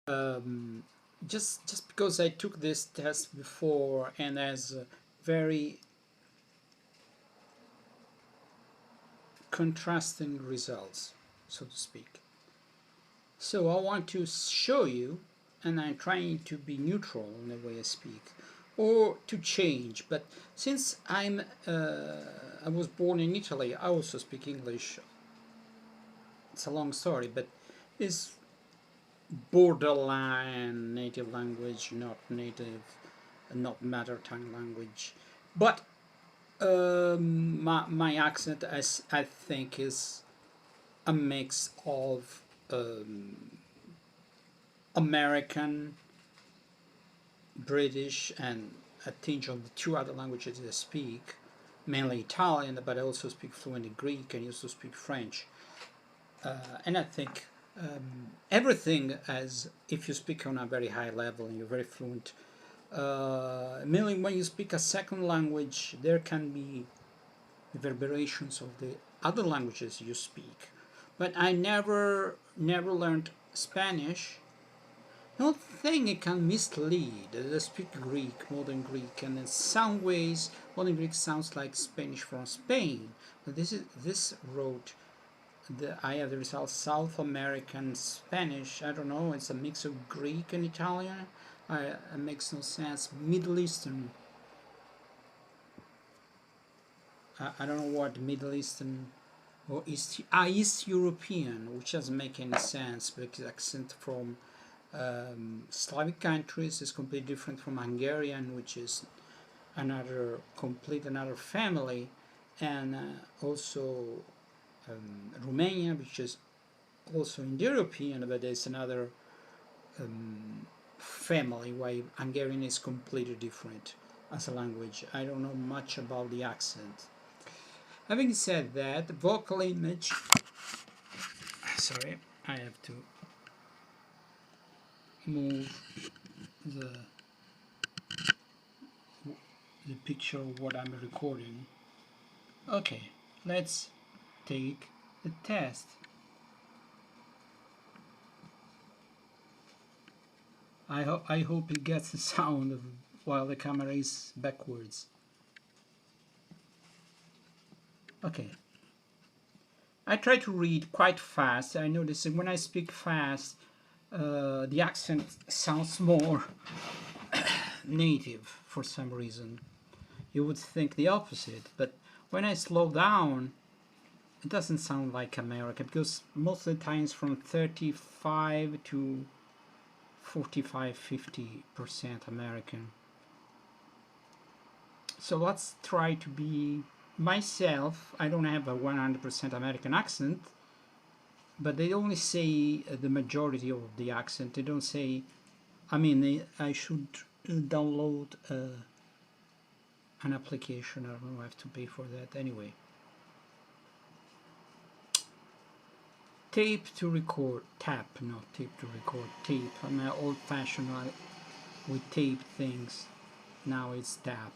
Um, just because I took this test before and has very contrasting results, so to speak. So I want to show you, and I'm trying to be neutral in the way I speak, or to change. But since I was born in Italy, I also speak English. It's a long story, but it's borderline native language, not native, not mother tongue language. But my accent, as I think, is a mix of American, British, and a tinge of the two other languages I speak, mainly Italian, but I also speak fluent Greek and also speak French. And I think everything, as if you speak on a very high level and you're very fluent, mainly when you speak a second language, there can be reverberations of the other languages you speak. But I never learned Spanish. The only thing it can mislead. I speak Greek, modern Greek, and in some ways, modern Greek sounds like Spanish from Spain. But this wrote I have the result South American Spanish. I don't know. It's a mix of Greek and Italian. It makes no sense. Middle Eastern. I don't know what Middle Eastern or East European, which doesn't make any sense because accent from Slavic countries is completely different from Hungarian, which is another family, and also Romania, which is also Indo-European, but it's another family. Why Hungarian is completely different as a language. I don't know much about the accent. Having said that, vocal image. Sorry, I have to move the the picture of what I'm recording. Okay, let's take the test. I hope it gets the sound of, while the camera is backwards. Okay. I try to read quite fast. I notice that when I speak fast, the accent sounds more native for some reason. You would think the opposite, but when I slow down, it doesn't sound like American because most of the times from 35 to 45-50% American. So let's try to be myself. I don't have a 100% American accent, but they only say the majority of the accent. They don't say, I mean, I should download an application. I don't know, I have to pay for that anyway. Tape to record, tap, not tape to record, tape. I'm old fashioned with tape things. Now it's tap.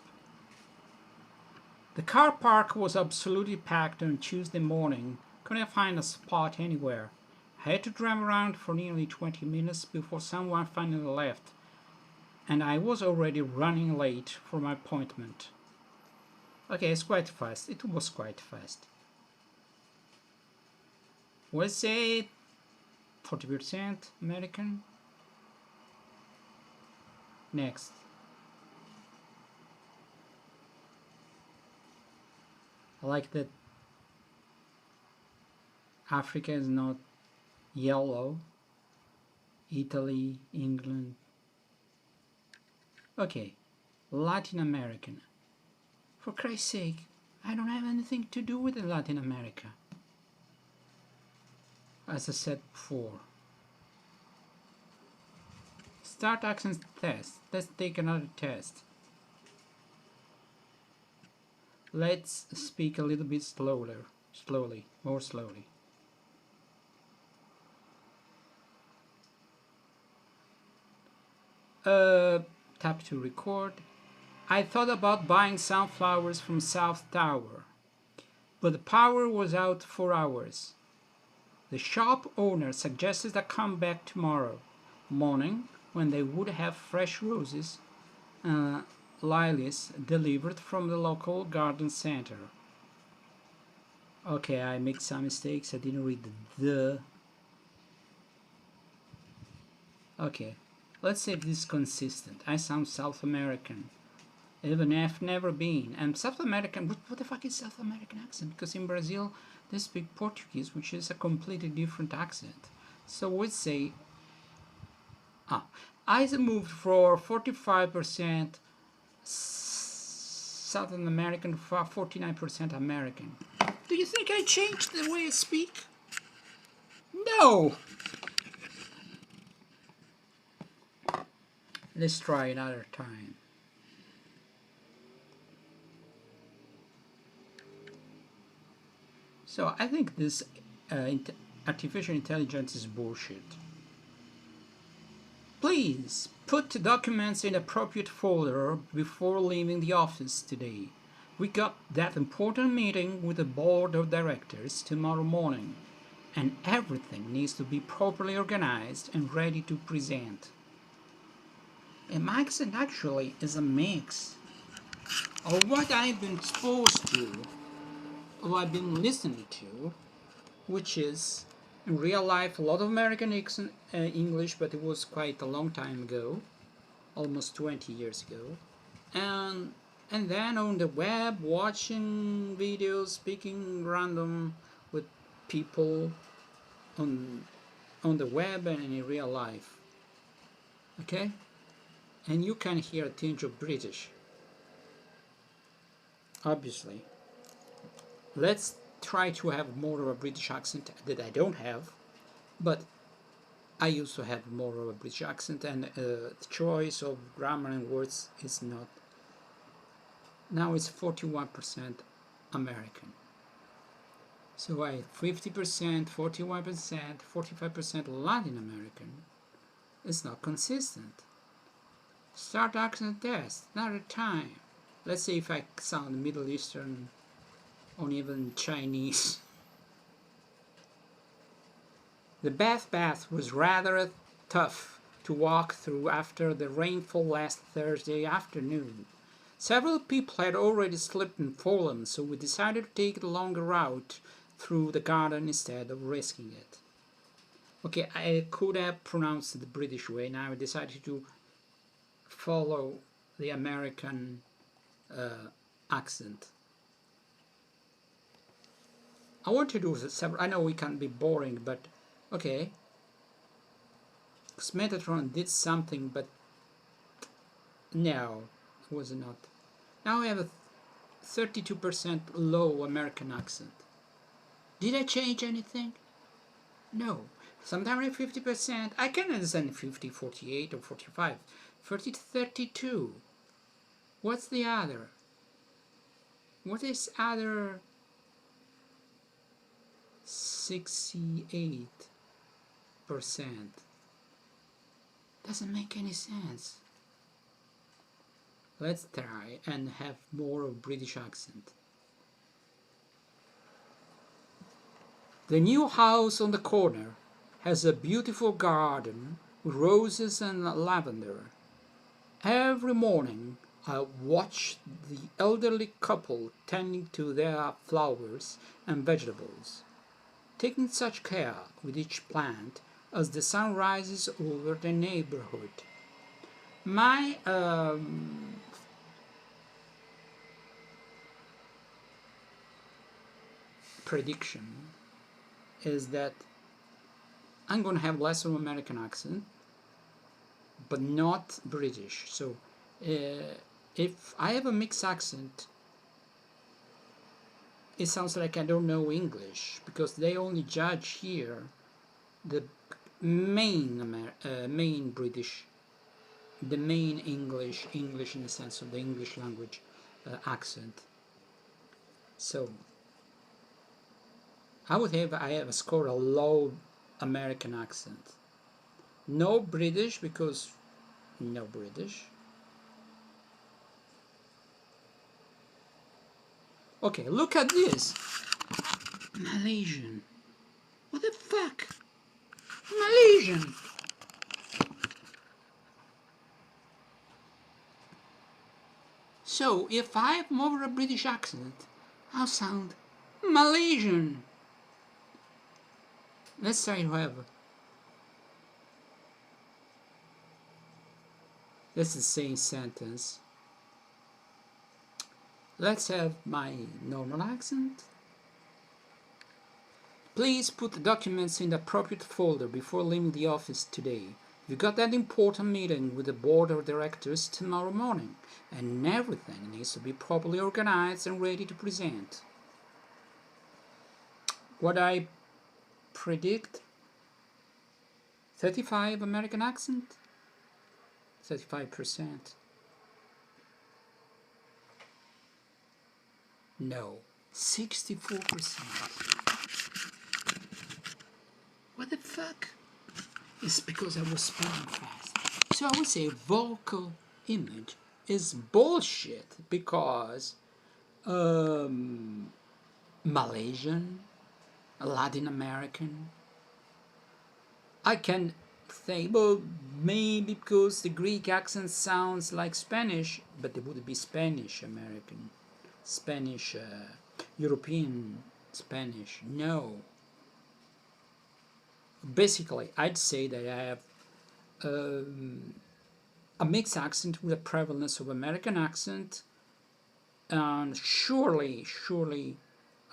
The car park was absolutely packed on Tuesday morning. Couldn't find a spot anywhere. I had to drive around for nearly 20 minutes before someone finally left, and I was already running late for my appointment. Okay, it's quite fast. It was quite fast. Was it 40% American? Next. I like that Africa is not yellow. Italy, England. Okay, Latin American. For Christ's sake, I don't have anything to do with Latin America. As I said before. Start accent test. Let's take another test. Let's speak a little bit slowly, more slowly. Tap to record. I thought about buying sunflowers from South Tower, but the power was out for hours. The shop owner suggested I come back tomorrow. morning when they would have fresh roses and lilies delivered from the local garden center. Okay, I made some mistakes. I didn't read the. Okay, let's see if this is consistent. I sound South American, even if I've never been. And South American, what the fuck is South American accent? Because in Brazil they speak Portuguese, which is a completely different accent. So we'd say, I moved for 45% Southern American, 49% American. Do you think I changed the way I speak? No! Let's try another time. So I think this artificial intelligence is bullshit. Please put the documents in appropriate folder before leaving the office today. We got that important meeting with the board of directors tomorrow morning, and everything needs to be properly organized and ready to present. And my accent actually is a mix of what I've been exposed to, or I've been listening to, which is in real life a lot of American English, but it was quite a long time ago, almost 20 years ago, and then on the web watching videos, speaking random with people on the web and in real life. Okay, and you can hear a tinge of British, obviously. Let's try to have more of a British accent that I don't have, but I used to have more of a British accent, and the choice of grammar and words is not. Now it's 41% American. So I 50%, 41%, 45% Latin American. It's not consistent. Start accent test, another time. Let's see if I sound Middle Eastern or even Chinese. The bath was rather tough to walk through after the rainfall last Thursday afternoon. Several people had already slipped and fallen, so we decided to take the longer route through the garden instead of risking it. Okay, I could have pronounced it the British way. Now I decided to follow the American accent. I want to do several. I know it can be boring, but okay. Metatron did something, but no, it was not. Now I have a 32% low American accent. Did I change anything? No. Sometimes 50%. I can understand 50, 48, or 45. 30 to 32. What's the other? What is other 68%? Doesn't make any sense. Let's try and have more of British accent. The new house on the corner has a beautiful garden with roses and lavender. Every morning I watch the elderly couple tending to their flowers and vegetables, taking such care with each plant as the sun rises over the neighborhood. My prediction is that I'm going to have less of an American accent, but not British. So if I have a mixed accent, it sounds like I don't know English, because they only judge here the main British, the main English in the sense of the English language accent. So I have scored a low American accent. No British, because no British. Okay, look at this. Malaysian. What the fuck? Malaysian. So if I have more of a British accent, I'll sound Malaysian. Let's try to have. That's the same sentence. Let's have my normal accent. Please put the documents in the appropriate folder before leaving the office today. We've got that important meeting with the board of directors tomorrow morning, and everything needs to be properly organized and ready to present. What I predict? 35 American accent? 35%. No, 64%. What the fuck? It's because I was speaking fast. So I would say vocal image is bullshit because Malaysian, Latin American. I can say, well, maybe because the Greek accent sounds like Spanish, but it would be Spanish American, Spanish European Spanish. No. Basically, I'd say that I have a mixed accent with a prevalence of American accent, and surely,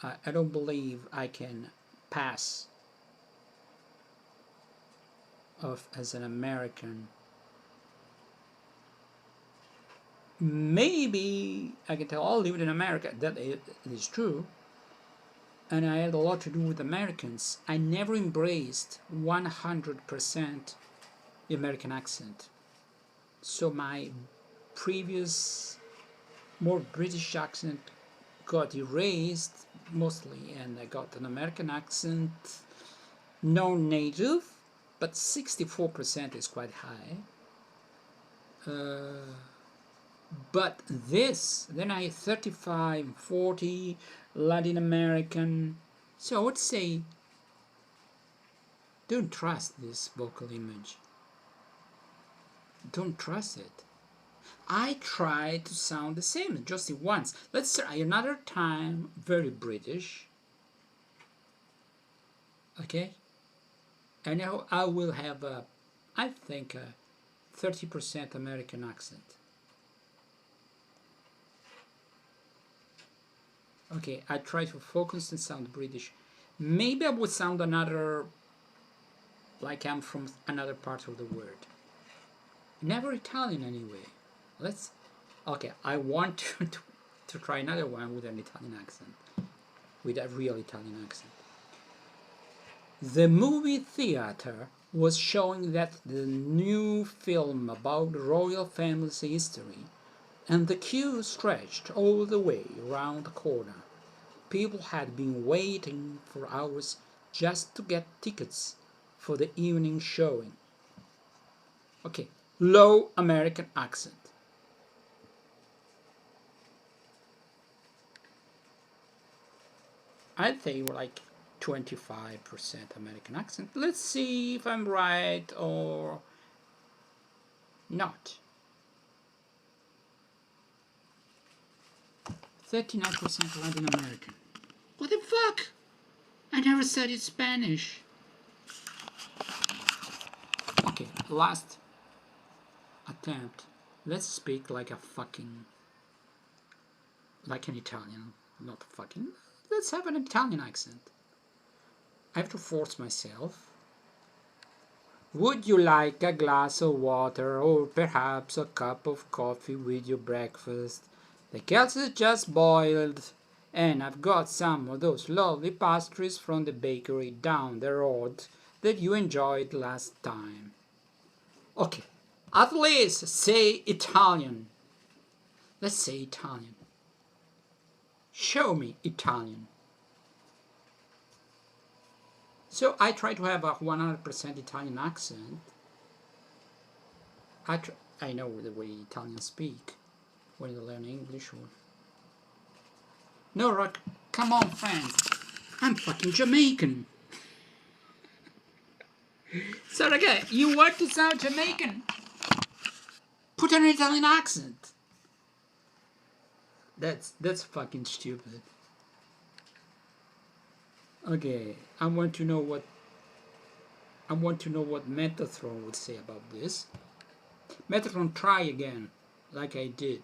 I don't believe I can pass off as an American. Maybe I can tell I lived in America. That is true. And I had a lot to do with Americans. I never embraced 100% the American accent. So my previous, more British accent got erased mostly, and I got an American accent, non-native, but 64% is quite high. But this, then I 35, 40, Latin American. So I would say, don't trust this vocal image. Don't trust it. I tried to sound the same, just once. Let's try another time, very British. Okay? And now I will have a, I think, a 30% American accent. Okay, I try to focus and sound British. Maybe I would sound another, like I'm from another part of the world. Never Italian anyway. Let's, okay, I want to try another one with an Italian accent. With a real Italian accent. The movie theater was showing that the new film about the royal family's history, and the queue stretched all the way around the corner. People had been waiting for hours just to get tickets for the evening showing. Okay, low American accent. I'd say like 25% American accent. Let's see if I'm right or not. 39% Latin American. What the fuck? I never studied Spanish. Okay, last attempt. Let's speak like a fucking, like an Italian. Not fucking. Let's have an Italian accent. I have to force myself. Would you like a glass of water or perhaps a cup of coffee with your breakfast? The kettle's just boiled, and I've got some of those lovely pastries from the bakery down the road that you enjoyed last time. Okay, at least say Italian. Let's say Italian. Show me Italian. So I try to have a 100% Italian accent. I know the way Italians speak when they learn English. Or... No, Rock, come on, friends. I'm fucking Jamaican. So, okay, you want to sound Jamaican? Put an Italian accent. That's fucking stupid. Okay, I want to know what Metatron would say about this. Metatron, try again, like I did.